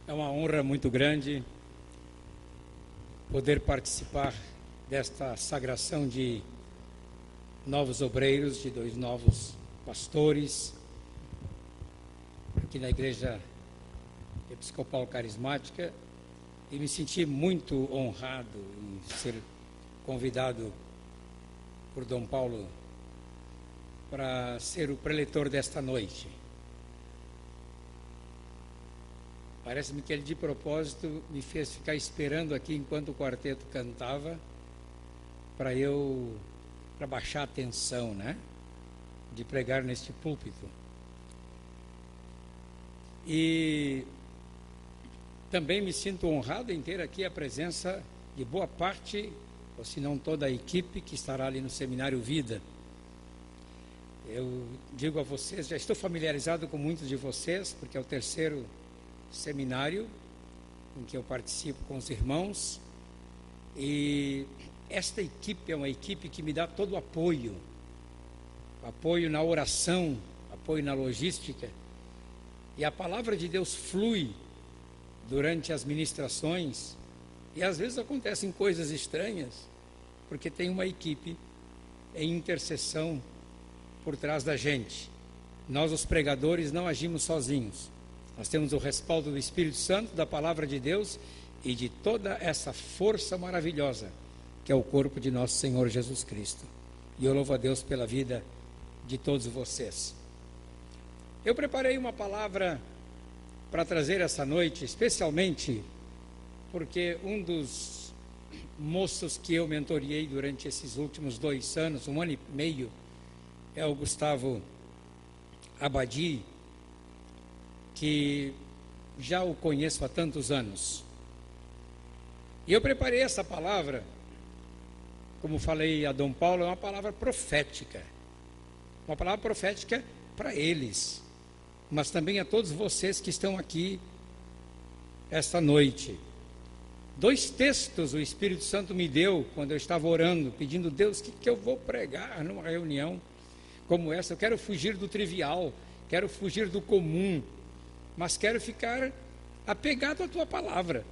É uma honra muito grande poder participar desta sagração de novos obreiros, de 2 novos pastores, aqui na Igreja Episcopal Carismática, e me senti muito honrado em ser convidado por Dom Paulo para ser o preletor desta noite. Parece-me que ele, de propósito, me fez ficar esperando aqui enquanto o quarteto cantava, para baixar a tensão, né? De pregar neste púlpito. E também me sinto honrado em ter aqui a presença de boa parte, ou se não toda a equipe que estará ali no Seminário Vida. Eu digo a vocês, já estou familiarizado com muitos de vocês, porque é o 3º seminário em que eu participo com os irmãos, e esta equipe é uma equipe que me dá todo o apoio na oração, apoio na logística, e a palavra de Deus flui durante as ministrações, e às vezes acontecem coisas estranhas, porque tem uma equipe em intercessão por trás da gente. Nós, os pregadores, não agimos sozinhos. Nós temos o respaldo do Espírito Santo, da palavra de Deus e de toda essa força maravilhosa que é o corpo de nosso Senhor Jesus Cristo. E eu louvo a Deus pela vida de todos vocês. Eu preparei uma palavra para trazer essa noite, especialmente porque um dos moços que eu mentoriei durante esses últimos 2 anos, 1 ano e meio, é o Gustavo Abadi, que já o conheço há tantos anos. E eu preparei essa palavra, como falei a Dom Paulo, é uma palavra profética. Uma palavra profética para eles, mas também a todos vocês que estão aqui esta noite. 2 textos o Espírito Santo me deu quando eu estava orando, pedindo: Deus, o que eu vou pregar numa reunião como essa? Eu quero fugir do trivial, quero fugir do comum, mas quero ficar apegado à tua palavra.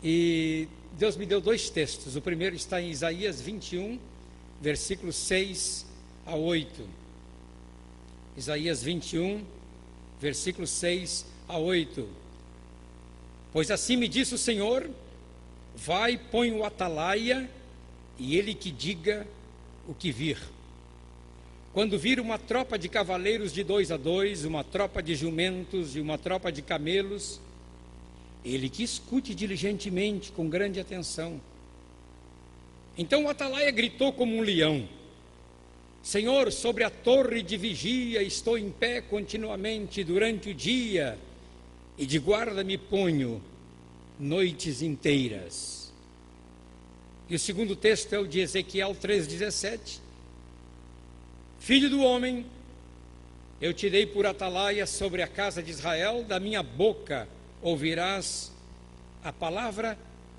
E Deus me deu 2 textos. O primeiro está em Isaías 21, versículos 6 a 8. Isaías 21, versículos 6 a 8. Pois assim me disse o Senhor: vai, põe o atalaia, e ele que diga o que vir. Quando vir uma tropa de cavaleiros de 2 a 2, uma tropa de jumentos e uma tropa de camelos, ele que escute diligentemente, com grande atenção. Então o atalaia gritou como um leão: Senhor, sobre a torre de vigia estou em pé continuamente durante o dia, e de guarda me ponho noites inteiras. E o segundo texto é o de Ezequiel 3,17. Filho do homem, eu te dei por atalaia sobre a casa de Israel, da minha boca ouvirás a palavra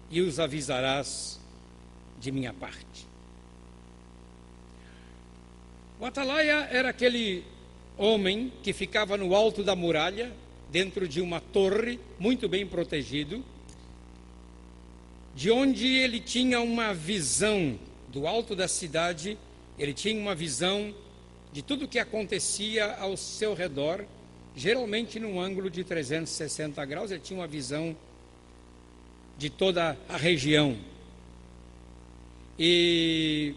e os avisarás de minha parte. O atalaia era aquele homem que ficava no alto da muralha, dentro de uma torre, muito bem protegido, de onde ele tinha uma visão do alto da cidade, ele tinha uma visão de tudo o que acontecia ao seu redor, geralmente num ângulo de 360 graus, ele tinha uma visão de toda a região. E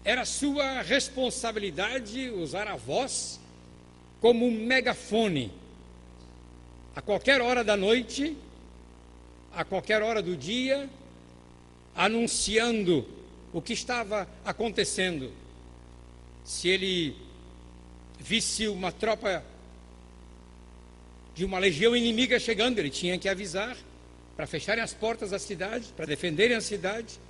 era sua responsabilidade usar a voz como um megafone. A qualquer hora da noite, a qualquer hora do dia, anunciando o que estava acontecendo. Se ele visse uma tropa de uma legião inimiga chegando, ele tinha que avisar para fecharem as portas da cidade, para defenderem a cidade.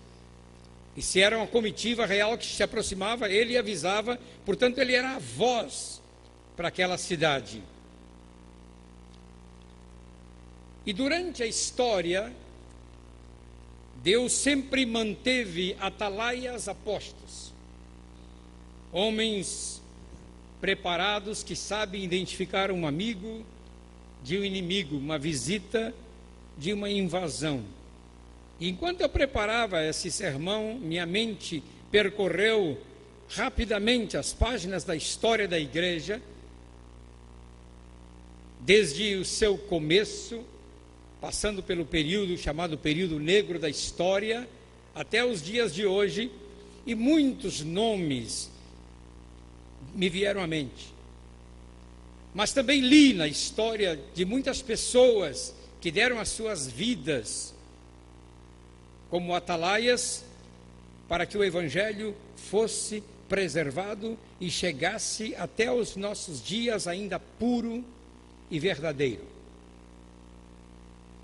E se era uma comitiva real que se aproximava, ele avisava. Portanto, ele era a voz para aquela cidade. E durante a história, Deus sempre manteve atalaias apostos, homens preparados que sabem identificar um amigo de um inimigo, uma visita de uma invasão. E enquanto eu preparava esse sermão, minha mente percorreu rapidamente as páginas da história da igreja, desde o seu começo, passando pelo período chamado período negro da história, até os dias de hoje, e muitos nomes me vieram à mente. Mas também li na história de muitas pessoas que deram as suas vidas como atalaias para que o Evangelho fosse preservado e chegasse até os nossos dias ainda puro e verdadeiro.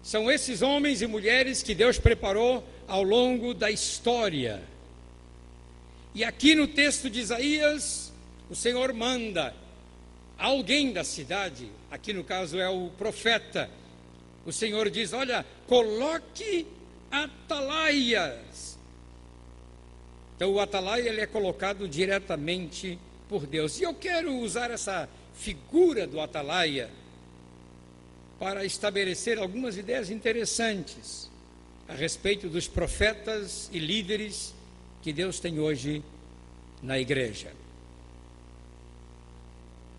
São esses homens e mulheres que Deus preparou ao longo da história. E aqui no texto de Isaías, o Senhor manda alguém da cidade, aqui no caso é o profeta. O Senhor diz: olha, coloque atalaias. Então o atalaia ele é colocado diretamente por Deus. E eu quero usar essa figura do atalaia para estabelecer algumas ideias interessantes a respeito dos profetas e líderes que Deus tem hoje na igreja.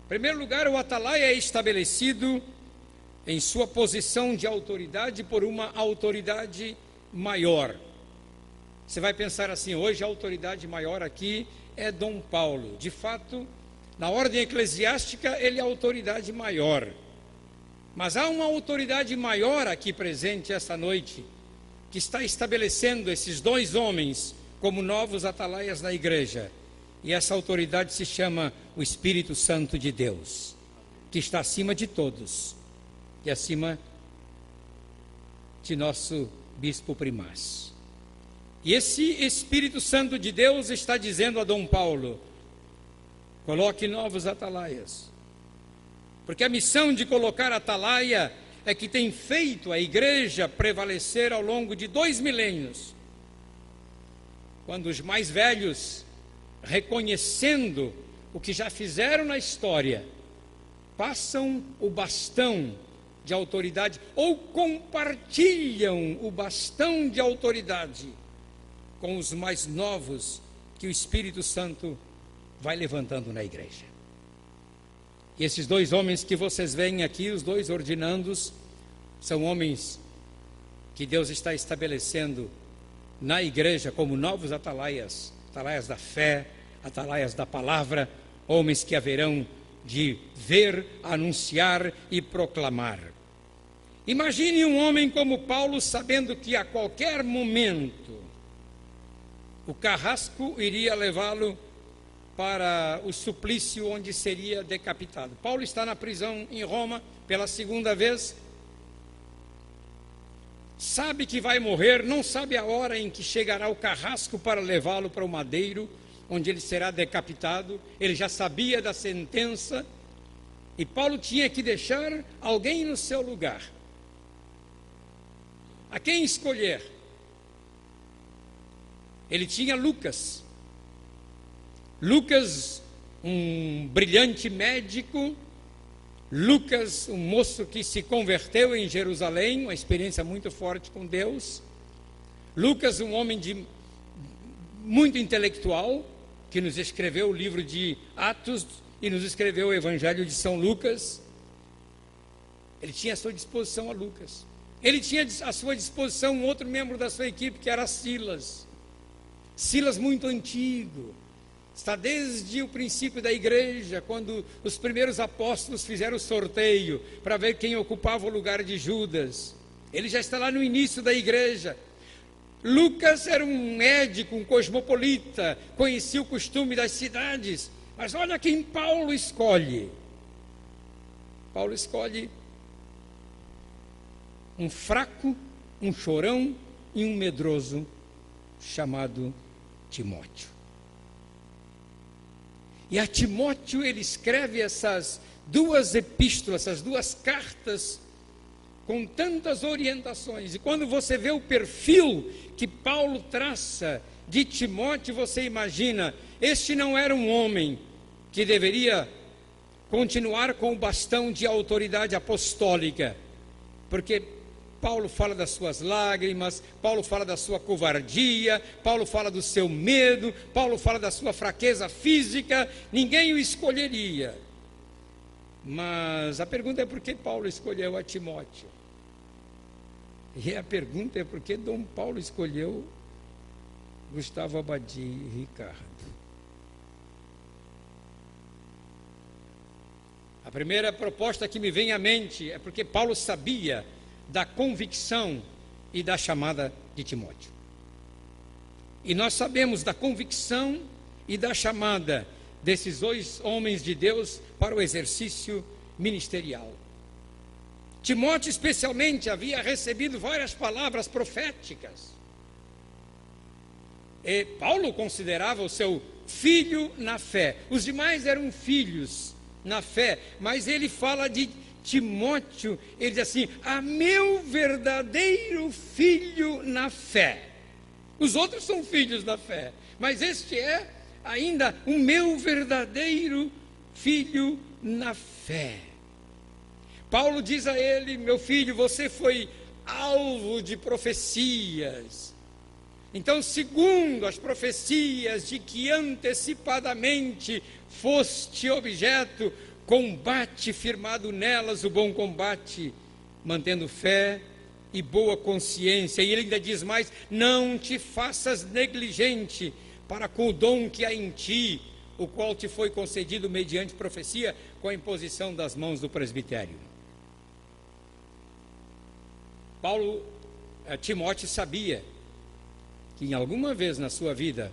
Em primeiro lugar, o atalaia é estabelecido em sua posição de autoridade por uma autoridade maior. Você vai pensar assim: hoje a autoridade maior aqui é Dom Paulo. De fato, na ordem eclesiástica ele é a autoridade maior. Mas há uma autoridade maior aqui presente esta noite, que está estabelecendo esses dois homens como novos atalaias da igreja. E essa autoridade se chama o Espírito Santo de Deus, que está acima de todos e acima de nosso bispo primaz. E esse Espírito Santo de Deus está dizendo a Dom Paulo: coloque novos atalaias. Porque a missão de colocar atalaia é que tem feito a igreja prevalecer ao longo de 2 milênios. Quando os mais velhos, reconhecendo o que já fizeram na história, passam o bastão de autoridade ou compartilham o bastão de autoridade com os mais novos que o Espírito Santo vai levantando na igreja. E esses dois homens que vocês veem aqui, os dois ordinandos, são homens que Deus está estabelecendo na igreja como novos atalaias, atalaias da fé, atalaias da palavra, homens que haverão de ver, anunciar e proclamar. Imagine um homem como Paulo sabendo que a qualquer momento o carrasco iria levá-lo para o suplício onde seria decapitado. Paulo está na prisão em Roma pela segunda vez, sabe que vai morrer, não sabe a hora em que chegará o carrasco para levá-lo para o madeiro, onde ele será decapitado. Ele já sabia da sentença e Paulo tinha que deixar alguém no seu lugar. A quem escolher? Ele tinha Lucas. Lucas, um brilhante médico. Lucas, um moço que se converteu em Jerusalém, uma experiência muito forte com Deus. Lucas, um homem muito intelectual, que nos escreveu o livro de Atos e nos escreveu o Evangelho de São Lucas. Ele tinha à sua disposição a Lucas. Ele tinha à sua disposição um outro membro da sua equipe, que era Silas. Silas muito antigo. Está desde o princípio da igreja, quando os primeiros apóstolos fizeram o sorteio para ver quem ocupava o lugar de Judas. Ele já está lá no início da igreja. Lucas era um médico, um cosmopolita, conhecia o costume das cidades. Mas olha quem Paulo escolhe. Paulo escolhe um fraco, um chorão e um medroso chamado Timóteo. E a Timóteo ele escreve essas duas epístolas, essas duas cartas, com tantas orientações. E quando você vê o perfil que Paulo traça de Timóteo, você imagina, este não era um homem que deveria continuar com o bastão de autoridade apostólica, porque Paulo fala das suas lágrimas, Paulo fala da sua covardia, Paulo fala do seu medo, Paulo fala da sua fraqueza física. Ninguém o escolheria. Mas a pergunta é por que Paulo escolheu a Timóteo? E a pergunta é por que Dom Paulo escolheu Gustavo Abadi e Ricardo? A primeira proposta que me vem à mente é porque Paulo sabia da convicção e da chamada de Timóteo. E nós sabemos da convicção e da chamada desses dois homens de Deus para o exercício ministerial. Timóteo, especialmente, havia recebido várias palavras proféticas. E Paulo considerava o seu filho na fé. Os demais eram filhos na fé, mas ele fala de Timóteo, ele diz assim: a meu verdadeiro filho na fé. Os outros são filhos da fé, mas este é ainda o meu verdadeiro filho na fé. Paulo diz a ele: meu filho, você foi alvo de profecias. Então, segundo as profecias de que antecipadamente foste objeto, combate firmado nelas o bom combate, mantendo fé e boa consciência. E ele ainda diz mais: não te faças negligente para com o dom que há em ti, o qual te foi concedido mediante profecia, com a imposição das mãos do presbitério. Timóteo sabia que em alguma vez na sua vida,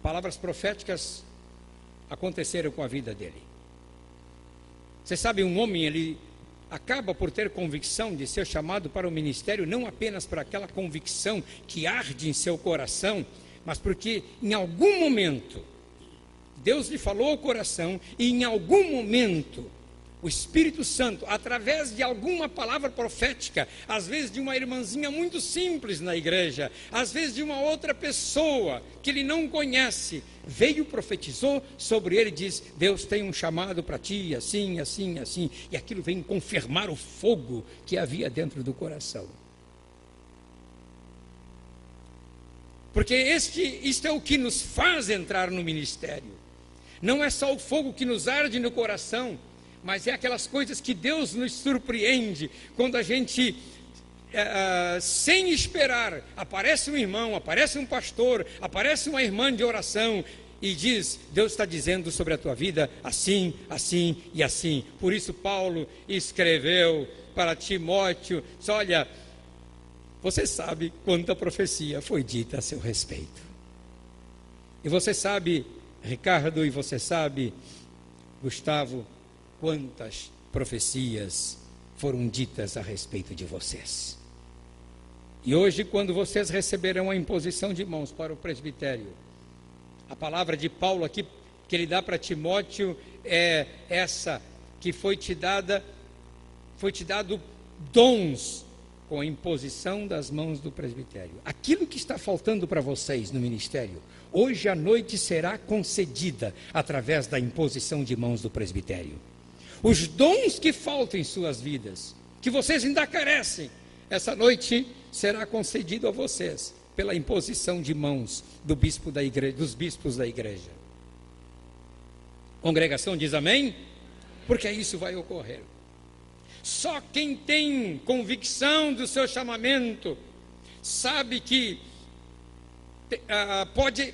palavras proféticas aconteceram com a vida dele. Você sabe, um homem, ele acaba por ter convicção de ser chamado para o ministério, não apenas por aquela convicção que arde em seu coração, mas porque em algum momento Deus lhe falou ao coração, e em algum momento o Espírito Santo, através de alguma palavra profética, às vezes de uma irmãzinha muito simples na igreja, às vezes de uma outra pessoa que ele não conhece, veio, profetizou sobre ele e diz: Deus tem um chamado para ti, assim, assim, assim. E aquilo vem confirmar o fogo que havia dentro do coração. Porque isto é o que nos faz entrar no ministério. Não é só o fogo que nos arde no coração, mas é aquelas coisas que Deus nos surpreende, quando a gente, sem esperar, aparece um irmão, aparece um pastor, aparece uma irmã de oração, e diz: Deus está dizendo sobre a tua vida assim, assim e assim. Por isso Paulo escreveu para Timóteo: olha, você sabe quanta profecia foi dita a seu respeito. E você sabe, Ricardo, e você sabe, Gustavo, quantas profecias foram ditas a respeito de vocês. E hoje, quando vocês receberão a imposição de mãos para o presbitério, a palavra de Paulo aqui, que ele dá para Timóteo, é essa: que foi te dado dons com a imposição das mãos do presbitério. Aquilo que está faltando para vocês no ministério, hoje à noite será concedida através da imposição de mãos do presbitério. Os dons que faltam em suas vidas, que vocês ainda carecem, essa noite será concedido a vocês pela imposição de mãos do bispo da igreja, dos bispos da igreja. A congregação diz amém? Porque isso vai ocorrer. Só quem tem convicção do seu chamamento sabe que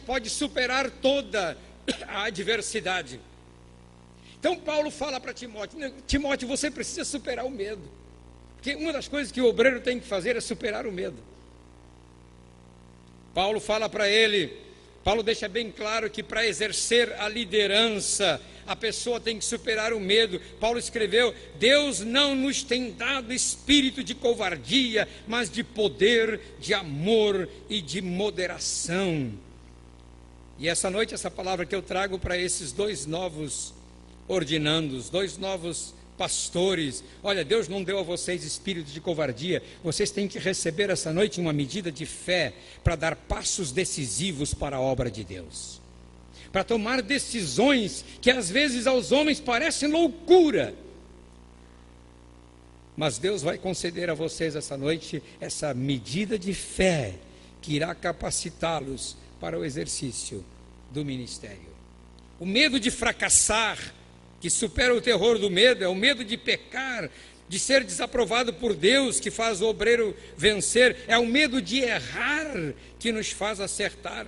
pode superar toda a adversidade. Então Paulo fala para Timóteo: Timóteo, você precisa superar o medo, porque uma das coisas que o obreiro tem que fazer é superar o medo. Paulo fala para ele, Paulo deixa bem claro que para exercer a liderança, a pessoa tem que superar o medo. Paulo escreveu: Deus não nos tem dado espírito de covardia, mas de poder, de amor e de moderação. E essa noite, essa palavra que eu trago para esses dois novos ordinandos, dois novos pastores, olha, Deus não deu a vocês espírito de covardia, vocês têm que receber essa noite uma medida de fé para dar passos decisivos para a obra de Deus, para tomar decisões que às vezes aos homens parecem loucura, mas Deus vai conceder a vocês essa noite essa medida de fé que irá capacitá-los para o exercício do ministério. O medo de fracassar, que supera o terror do medo, é o medo de pecar, de ser desaprovado por Deus, que faz o obreiro vencer, é o medo de errar que nos faz acertar.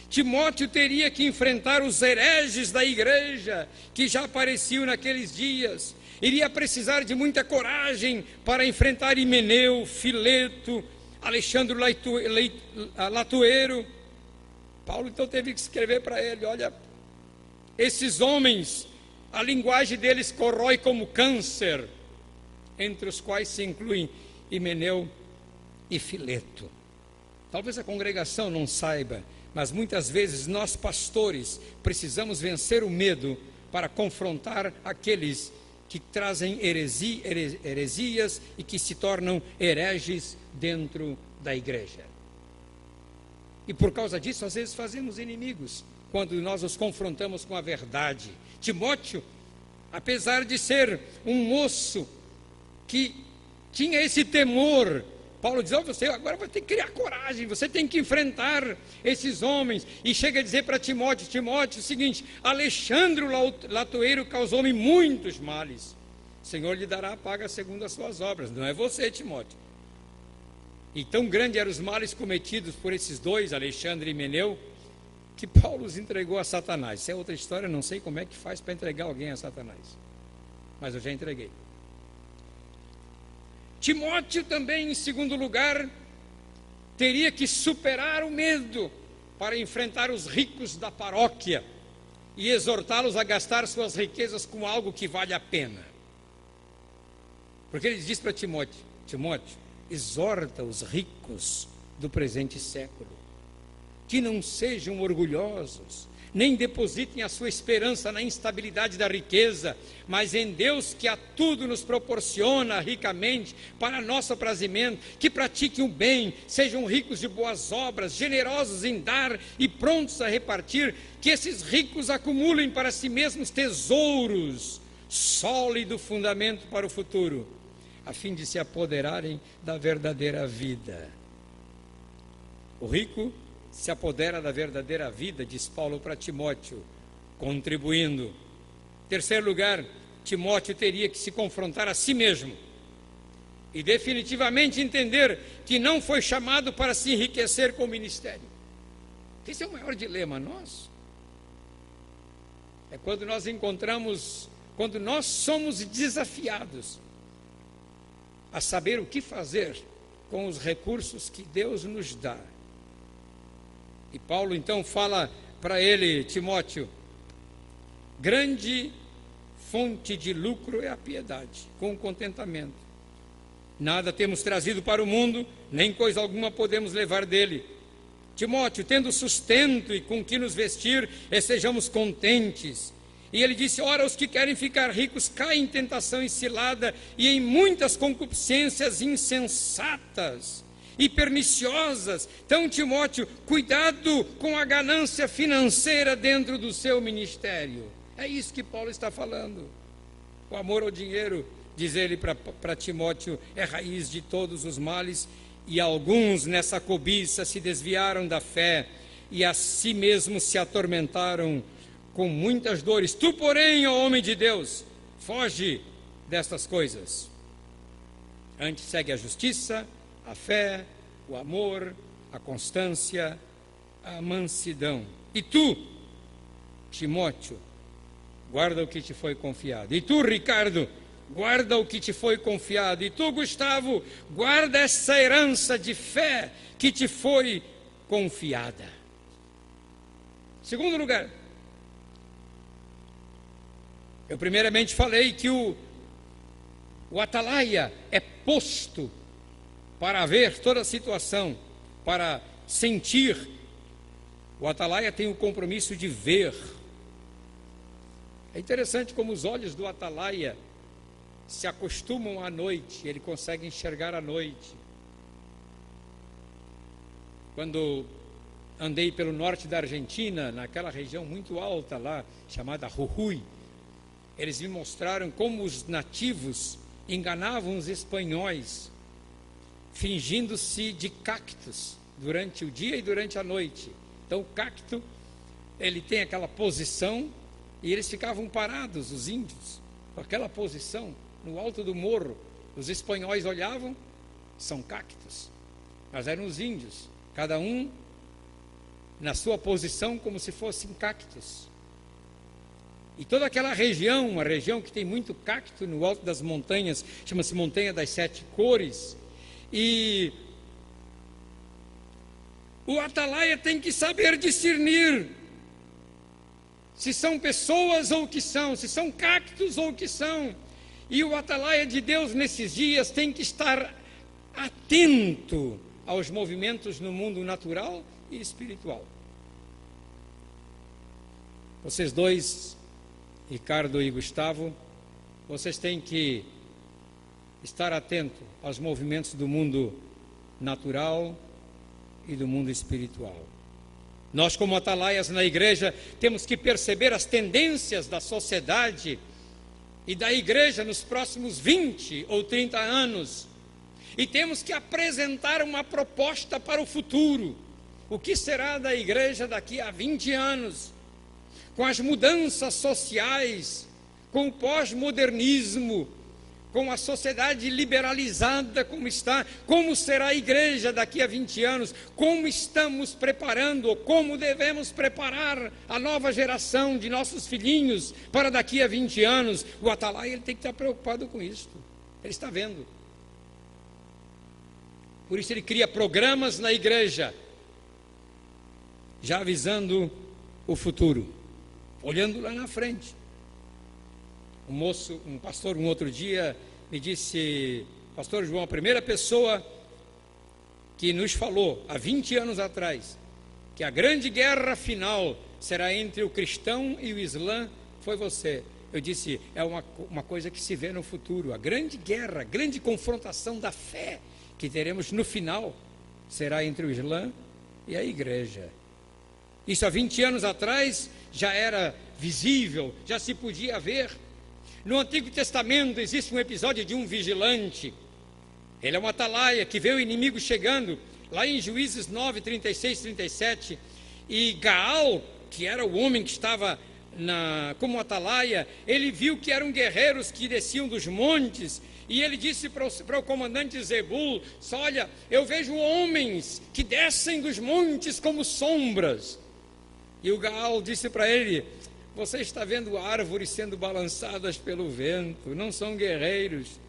Timóteo teria que enfrentar os hereges da igreja, que já apareciam naqueles dias, iria precisar de muita coragem para enfrentar Himeneu, Fileto, Alexandre Latueiro. Paulo então teve que escrever para ele, olha, esses homens, a linguagem deles corrói como câncer, entre os quais se incluem Himeneu e Fileto. Talvez a congregação não saiba, mas muitas vezes nós pastores precisamos vencer o medo para confrontar aqueles que trazem heresias e que se tornam hereges dentro da igreja. E por causa disso, às vezes fazemos inimigos, quando nós os confrontamos com a verdade. Timóteo, apesar de ser um moço que tinha esse temor, Paulo diz, você agora vai ter que criar coragem, você tem que enfrentar esses homens, e chega a dizer para Timóteo, o seguinte, Alexandre Latueiro causou-me muitos males, o Senhor lhe dará a paga segundo as suas obras, não é você, Timóteo. E tão grande eram os males cometidos por esses dois, Alexandre e Himeneu, que Paulo os entregou a Satanás. Isso é outra história, não sei como é que faz para entregar alguém a Satanás, mas eu já entreguei. Timóteo também, em segundo lugar, teria que superar o medo para enfrentar os ricos da paróquia e exortá-los a gastar suas riquezas com algo que vale a pena. Porque ele diz para Timóteo, exorta os ricos do presente século, que não sejam orgulhosos, nem depositem a sua esperança na instabilidade da riqueza, mas em Deus que a tudo nos proporciona ricamente para nosso aprazimento, que pratiquem o bem, sejam ricos de boas obras, generosos em dar e prontos a repartir, que esses ricos acumulem para si mesmos tesouros, sólido fundamento para o futuro, a fim de se apoderarem da verdadeira vida. O rico se apodera da verdadeira vida, diz Paulo para Timóteo, contribuindo. Terceiro lugar, Timóteo teria que se confrontar a si mesmo e definitivamente entender que não foi chamado para se enriquecer com o ministério. Esse é o maior dilema nosso. É quando nós somos desafiados a saber o que fazer com os recursos que Deus nos dá. E Paulo então fala para ele, Timóteo, grande fonte de lucro é a piedade, com contentamento. Nada temos trazido para o mundo, nem coisa alguma podemos levar dele. Timóteo, tendo sustento e com que nos vestir, sejamos contentes. E ele disse, ora, os que querem ficar ricos caem em tentação e cilada e em muitas concupiscências insensatas e perniciosas. Então, Timóteo, cuidado com a ganância financeira dentro do seu ministério. É isso que Paulo está falando. O amor ao dinheiro, diz ele para Timóteo, é raiz de todos os males, e alguns nessa cobiça se desviaram da fé e a si mesmos se atormentaram com muitas dores. Tu, porém, ó homem de Deus, foge destas coisas. Antes segue a justiça, a fé, o amor, a constância, a mansidão. E tu, Timóteo, guarda o que te foi confiado. E tu, Ricardo, guarda o que te foi confiado. E tu, Gustavo, guarda essa herança de fé que te foi confiada. Segundo lugar, eu primeiramente falei que o atalaia é posto para ver toda a situação, para sentir. O atalaia tem o compromisso de ver. É interessante como os olhos do atalaia se acostumam à noite, ele consegue enxergar à noite. Quando andei pelo norte da Argentina, naquela região muito alta lá, chamada Jujuy, eles me mostraram como os nativos enganavam os espanhóis, fingindo-se de cactos durante o dia e durante a noite. Então o cacto, ele tem aquela posição, e eles ficavam parados, os índios, com aquela posição, no alto do morro. Os espanhóis olhavam, são cactos, mas eram os índios, cada um na sua posição como se fossem cactos. E toda aquela região, uma região que tem muito cacto no alto das montanhas, chama-se Montanha das Sete Cores. E o atalaia tem que saber discernir se são pessoas ou o que são, se são cactos ou o que são. E o atalaia de Deus nesses dias tem que estar atento aos movimentos no mundo natural e espiritual. Vocês dois, Ricardo e Gustavo, vocês têm que estar atentos aos movimentos do mundo natural e do mundo espiritual. Nós, como atalaias na igreja, temos que perceber as tendências da sociedade e da igreja nos próximos 20 ou 30 anos. E temos que apresentar uma proposta para o futuro. O que será da igreja daqui a 20 anos? Com as mudanças sociais, com o pós-modernismo, com a sociedade liberalizada como está, como será a igreja daqui a 20 anos? Como estamos preparando, ou como devemos preparar a nova geração de nossos filhinhos para daqui a 20 anos? O atalaia, ele tem que estar preocupado com isso. Ele está vendo. Por isso ele cria programas na igreja, já avisando o futuro, olhando lá na frente. Um pastor, um outro dia, me disse: Pastor João, a primeira pessoa que nos falou, há 20 anos atrás, que a grande guerra final será entre o cristão e o islã, foi você. Eu disse: é uma coisa que se vê no futuro. A grande guerra, a grande confrontação da fé que teremos no final, será entre o islã e a igreja. Isso há 20 anos atrás já era visível, já se podia ver. No Antigo Testamento existe um episódio de um vigilante. Ele é um atalaia que vê o inimigo chegando, lá em Juízes 9, 36, 37. E Gaal, que era o homem que estava como atalaia, ele viu que eram guerreiros que desciam dos montes. E ele disse para o comandante Zebul: olha, eu vejo homens que descem dos montes como sombras. E o Gaal disse para ele: você está vendo árvores sendo balançadas pelo vento, não são guerreiros.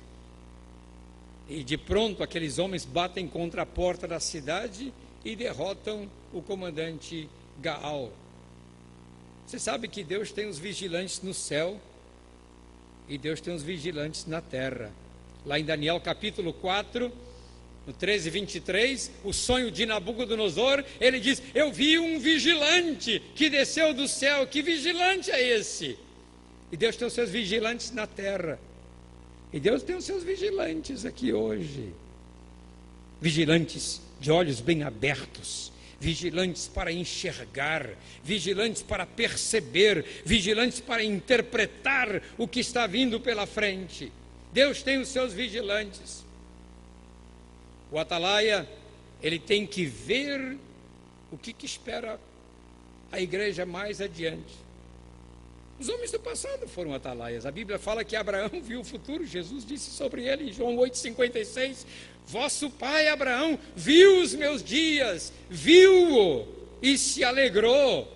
E de pronto aqueles homens batem contra a porta da cidade e derrotam o comandante Gaal. Você sabe que Deus tem os vigilantes no céu e Deus tem os vigilantes na terra. Lá em Daniel capítulo 4, no 13, 23, o sonho de Nabucodonosor, ele diz: eu vi um vigilante que desceu do céu. Que vigilante é esse? E Deus tem os seus vigilantes na terra. E Deus tem os seus vigilantes aqui hoje. Vigilantes de olhos bem abertos, vigilantes para enxergar, vigilantes para perceber, vigilantes para interpretar o que está vindo pela frente. Deus tem os seus vigilantes. O atalaia, ele tem que ver o que espera a igreja mais adiante. Os homens do passado foram atalaias. A Bíblia fala que Abraão viu o futuro. Jesus disse sobre ele em João 8,56: vosso pai Abraão viu os meus dias, viu-o e se alegrou.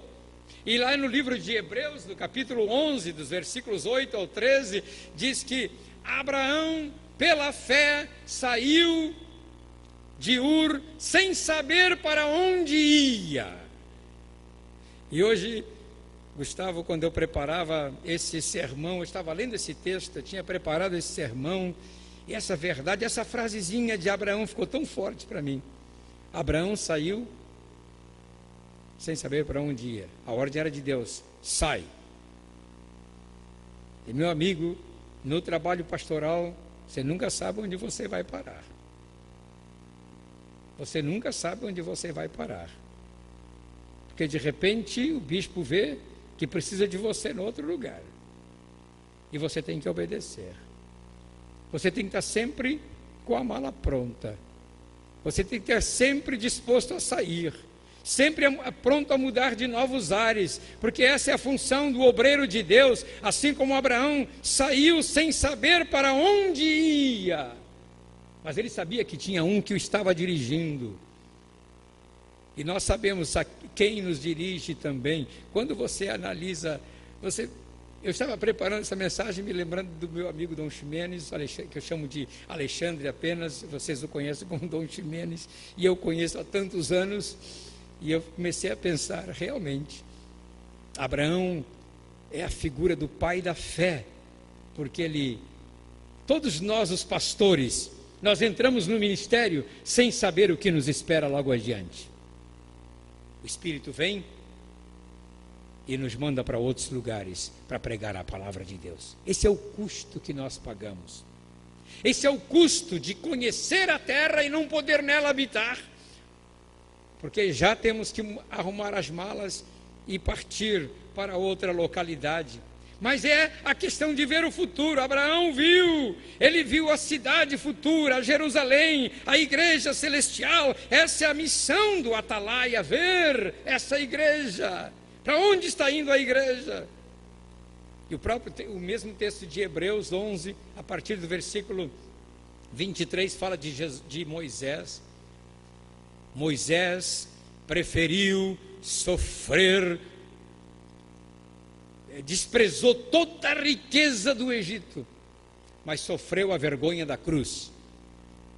E lá no livro de Hebreus, no capítulo 11, dos versículos 8 ao 13, diz que Abraão, pela fé, saiu de Ur sem saber para onde ia. E hoje, Gustavo, quando eu preparava esse sermão, eu estava lendo esse texto, eu tinha preparado esse sermão, e essa verdade, essa frasezinha de Abraão ficou tão forte para mim. Abraão saiu sem saber para onde ia. A ordem era de Deus: sai. E meu amigo, No trabalho pastoral, você nunca sabe onde você vai parar. Você nunca sabe onde você vai parar. Porque de repente o bispo vê que precisa de você no outro lugar. E você tem que obedecer. Você tem que estar sempre com a mala pronta. Você tem que estar sempre disposto a sair. Sempre pronto a mudar de novos ares. Porque essa é a função do obreiro de Deus. Assim como Abraão saiu sem saber para onde ia. Mas ele sabia que tinha um que o estava dirigindo. E nós sabemos a quem nos dirige também. Quando você analisa, eu estava preparando essa mensagem, me lembrando do meu amigo Dom Ximenes, que eu chamo de Alexandre apenas, vocês o conhecem como Dom Ximenes, e eu conheço há tantos anos, e eu comecei a pensar, realmente, Abraão é a figura do pai da fé, porque todos nós os pastores, nós entramos no ministério sem saber o que nos espera logo adiante. O Espírito vem e nos manda para outros lugares para pregar a palavra de Deus. Esse é o custo que nós pagamos. Esse é o custo de conhecer a terra e não poder nela habitar. Porque já temos que arrumar as malas e partir para outra localidade. Mas é a questão de ver o futuro. Abraão viu, ele viu a cidade futura, Jerusalém, a igreja celestial. Essa é a missão do Atalaia, ver essa igreja. Para onde está indo a igreja? E o mesmo texto de Hebreus 11, a partir do versículo 23, fala de Moisés. Moisés preferiu sofrer, desprezou toda a riqueza do Egito, mas sofreu a vergonha da cruz,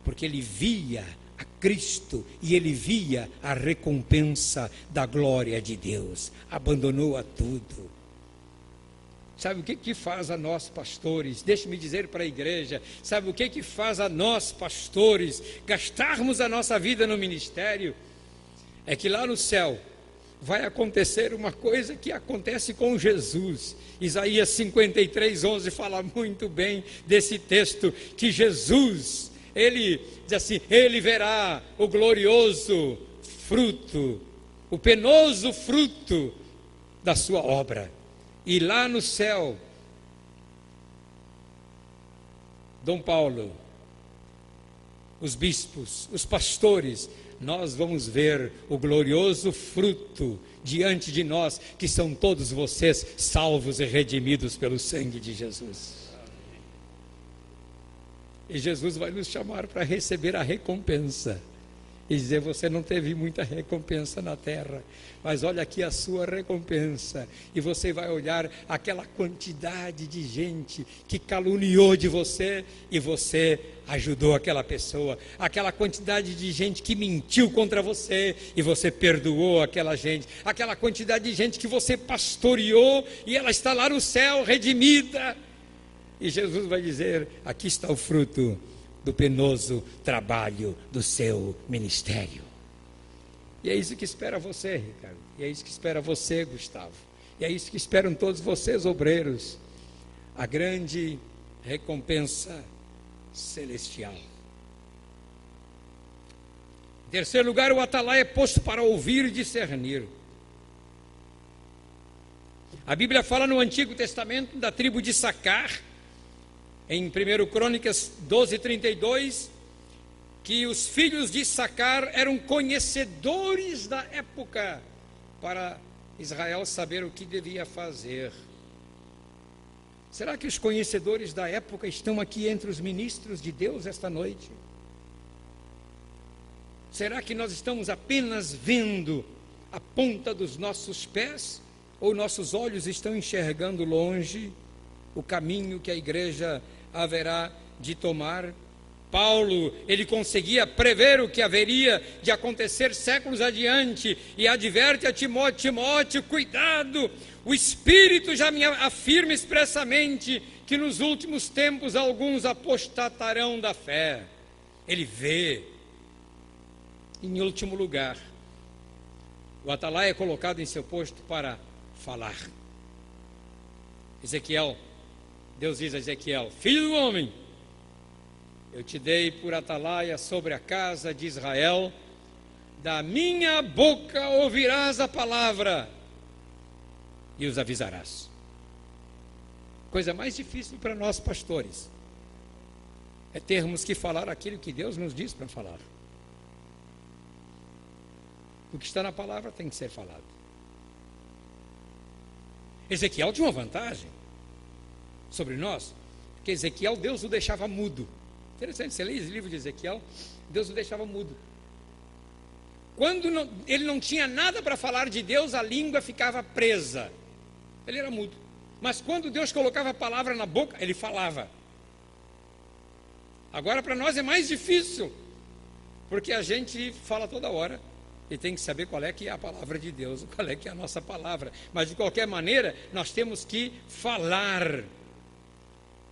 porque ele via a Cristo e ele via a recompensa da glória de Deus. Abandonou a tudo. Sabe o que faz a nós pastores? Deixe-me dizer para a igreja, sabe o que faz a nós pastores gastarmos a nossa vida no ministério? É que lá no céu vai acontecer uma coisa que acontece com Jesus. Isaías 53:11 fala muito bem desse texto, que Jesus, ele diz assim, ele verá o glorioso fruto, o penoso fruto da sua obra. E lá no céu, Dom Paulo, os bispos, os pastores, nós vamos ver o glorioso fruto diante de nós, que são todos vocês salvos e redimidos pelo sangue de Jesus. E Jesus vai nos chamar para receber a recompensa. E dizer, você não teve muita recompensa na terra, mas olha aqui a sua recompensa. E você vai olhar aquela quantidade de gente que caluniou de você e você ajudou aquela pessoa. Aquela quantidade de gente que mentiu contra você e você perdoou aquela gente. Aquela quantidade de gente que você pastoreou e ela está lá no céu redimida. E Jesus vai dizer, aqui está o fruto do penoso trabalho do seu ministério. E é isso que espera você, Ricardo. E é isso que espera você, Gustavo. E é isso que esperam todos vocês, obreiros. A grande recompensa celestial. Em terceiro lugar, o atalaia é posto para ouvir e discernir. A Bíblia fala no Antigo Testamento da tribo de Issacar, em 1 Crônicas 12:32, que os filhos de Issacar eram conhecedores da época para Israel saber o que devia fazer. Será que os conhecedores da época estão aqui entre os ministros de Deus esta noite? Será que nós estamos apenas vendo a ponta dos nossos pés? Ou nossos olhos estão enxergando longe o caminho que a igreja haverá de tomar? Paulo, ele conseguia prever o que haveria de acontecer séculos adiante e adverte a Timóteo, cuidado, o Espírito já me afirma expressamente que nos últimos tempos alguns apostatarão da fé. Ele vê. Em último lugar, o atalaia é colocado em seu posto para falar. Ezequiel Deus diz a Ezequiel: filho do homem, eu te dei por atalaia sobre a casa de Israel, da minha boca ouvirás a palavra e os avisarás. Coisa mais difícil para nós pastores é termos que falar aquilo que Deus nos diz para falar. O que está na palavra tem que ser falado. Ezequiel tinha uma vantagem sobre nós, porque Ezequiel, Deus o deixava mudo. Interessante, você lê esse livro de Ezequiel, Deus o deixava mudo. Quando ele não tinha nada para falar de Deus, a língua ficava presa. Ele era mudo. Mas quando Deus colocava a palavra na boca, ele falava. Agora para nós é mais difícil, porque a gente fala toda hora e tem que saber qual é que é a palavra de Deus, qual é que é a nossa palavra. Mas de qualquer maneira, nós temos que falar.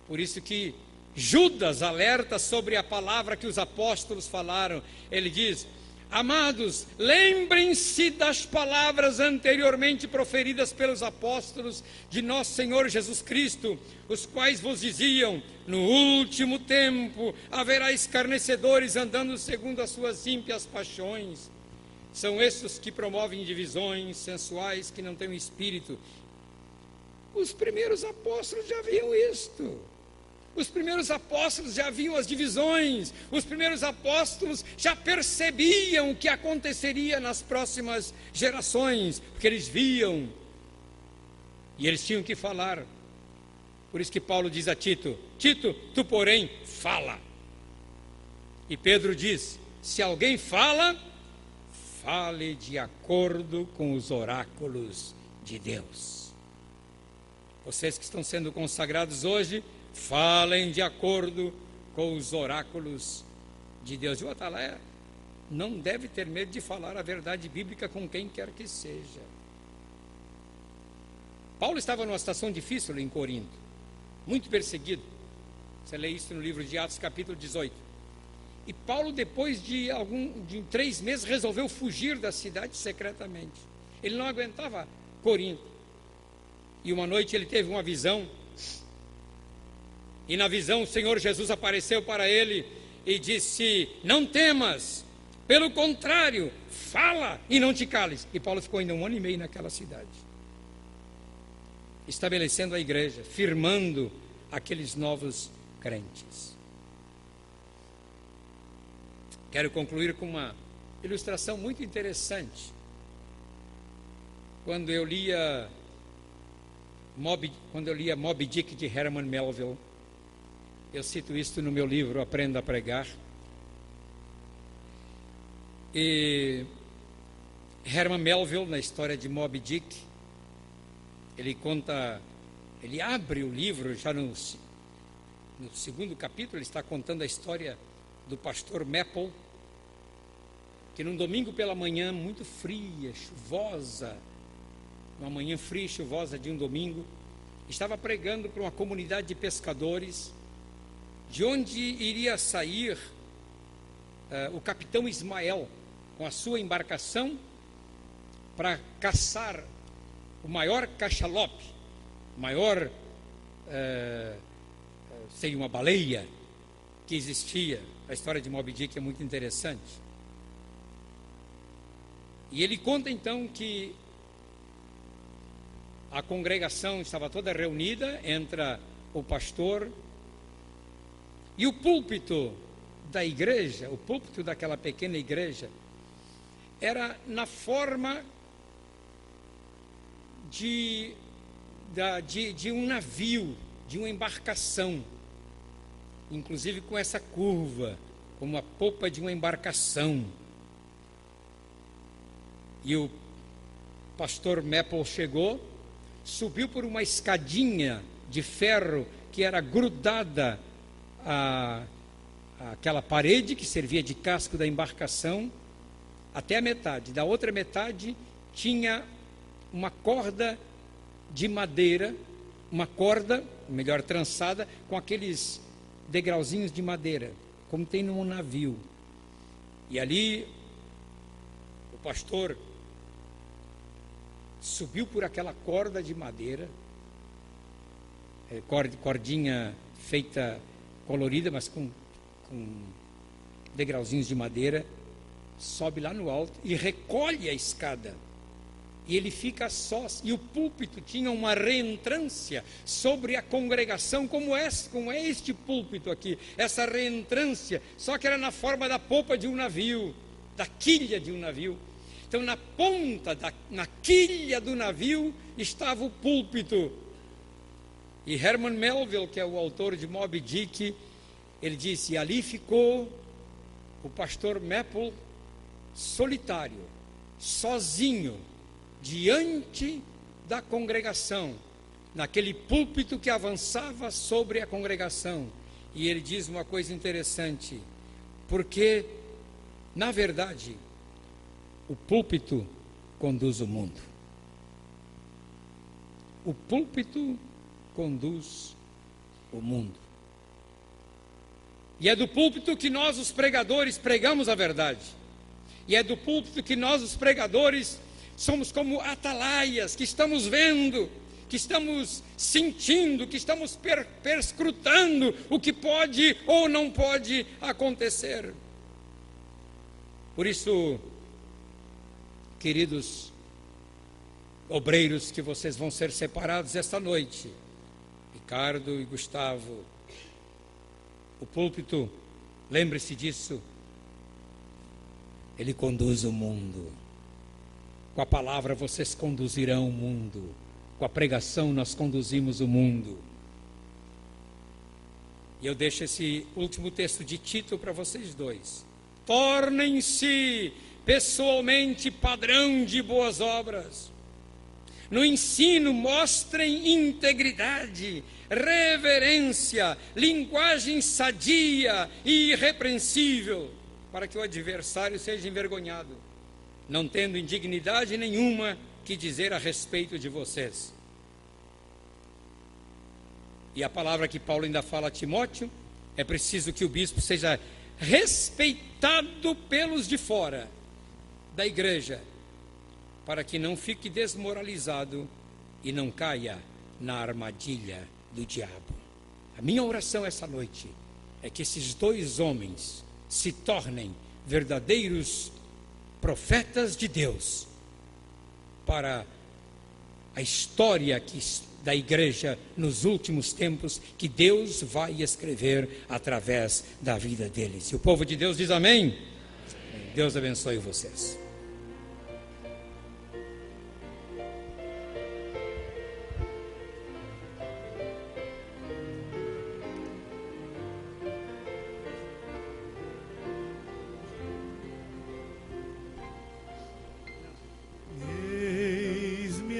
Por isso que Judas alerta sobre a palavra que os apóstolos falaram. Ele diz: amados, lembrem-se das palavras anteriormente proferidas pelos apóstolos de nosso Senhor Jesus Cristo, os quais vos diziam: no último tempo haverá escarnecedores andando segundo as suas ímpias paixões. São esses que promovem divisões sensuais, que não têm um espírito. Os primeiros apóstolos já viam isto. Os primeiros apóstolos já viam as divisões. Os primeiros apóstolos já percebiam o que aconteceria nas próximas gerações, porque eles viam e eles tinham que falar. Por isso que Paulo diz a Tito: Tito, tu porém fala. E Pedro diz: se alguém fala, fale de acordo com os oráculos de Deus. Vocês que estão sendo consagrados hoje, falem de acordo com os oráculos de Deus. E o atalaia não deve ter medo de falar a verdade bíblica com quem quer que seja. Paulo estava numa situação difícil em Corinto, muito perseguido. Você lê isso no livro de Atos, capítulo 18. E Paulo, depois de 3 meses, resolveu fugir da cidade secretamente. Ele não aguentava Corinto. E uma noite ele teve uma visão. E na visão o Senhor Jesus apareceu para ele e disse: não temas, pelo contrário, fala e não te cales. E Paulo ficou ainda 1 ano e meio naquela cidade, estabelecendo a igreja, firmando aqueles novos crentes. Quero concluir com uma ilustração muito interessante. Quando eu lia Moby Dick de Herman Melville, eu cito isto no meu livro Aprenda a Pregar. E Herman Melville, na história de Moby Dick, ele abre o livro já no 2º capítulo. Ele está contando a história do pastor Maple, que num domingo pela manhã muito fria, chuvosa, uma manhã fria e chuvosa de um domingo, estava pregando para uma comunidade de pescadores, de onde iria sair o capitão Ismael com a sua embarcação para caçar o maior cachalote, maior, sei, uma baleia que existia. A história de Moby Dick é muito interessante. E ele conta então que a congregação estava toda reunida, entra o pastor e o púlpito da igreja, o púlpito daquela pequena igreja, era na forma de um navio, de uma embarcação, inclusive com essa curva, como a popa de uma embarcação. E o pastor Maple chegou, subiu por uma escadinha de ferro que era grudada àquela parede que servia de casco da embarcação, até a metade. Da outra metade tinha uma corda de madeira, uma corda, melhor trançada, com aqueles degrauzinhos de madeira, como tem num navio. E ali o pastor subiu por aquela corda de madeira, cordinha feita colorida, mas com degrauzinhos de madeira, sobe lá no alto e recolhe a escada. E ele fica só. E o púlpito tinha uma reentrância sobre a congregação, como é este púlpito aqui, essa reentrância, só que era na forma da popa de um navio, da quilha de um navio. Então, na ponta, na quilha do navio, estava o púlpito. E Herman Melville, que é o autor de Moby Dick, ele disse: ali ficou o pastor Maple solitário, sozinho, diante da congregação, naquele púlpito que avançava sobre a congregação. E ele diz uma coisa interessante, porque, na verdade, o púlpito conduz o mundo. O púlpito conduz o mundo. E é do púlpito que nós, os pregadores, pregamos a verdade. E é do púlpito que nós, os pregadores, somos como atalaias, que estamos vendo, que estamos sentindo, que estamos perscrutando o que pode ou não pode acontecer. Por isso, queridos obreiros, que vocês vão ser separados esta noite, Ricardo e Gustavo, o púlpito, lembre-se disso, ele conduz o mundo. Com a palavra vocês conduzirão o mundo. Com a pregação nós conduzimos o mundo. E eu deixo esse último texto de Tito para vocês dois. Tornem-se pessoalmente padrão de boas obras. No ensino mostrem integridade, reverência, linguagem sadia e irrepreensível, para que o adversário seja envergonhado, não tendo indignidade nenhuma que dizer a respeito de vocês. E a palavra que Paulo ainda fala a Timóteo, é preciso que o bispo seja respeitado pelos de fora da igreja, para que não fique desmoralizado e não caia na armadilha do diabo. A minha oração essa noite é que esses dois homens se tornem verdadeiros profetas de Deus para a história da igreja nos últimos tempos, que Deus vai escrever através da vida deles. E o povo de Deus diz amém? Deus abençoe vocês.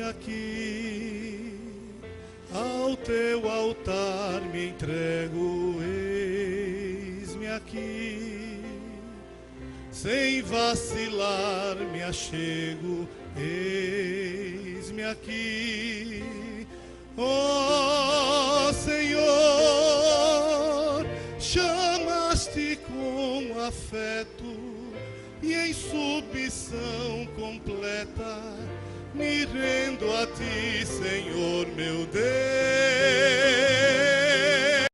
Aqui ao teu altar me entrego, eis-me aqui, sem vacilar me achego, eis-me aqui, ó Senhor, chamaste com afeto e em submissão completa me rendo a ti, Senhor meu Deus.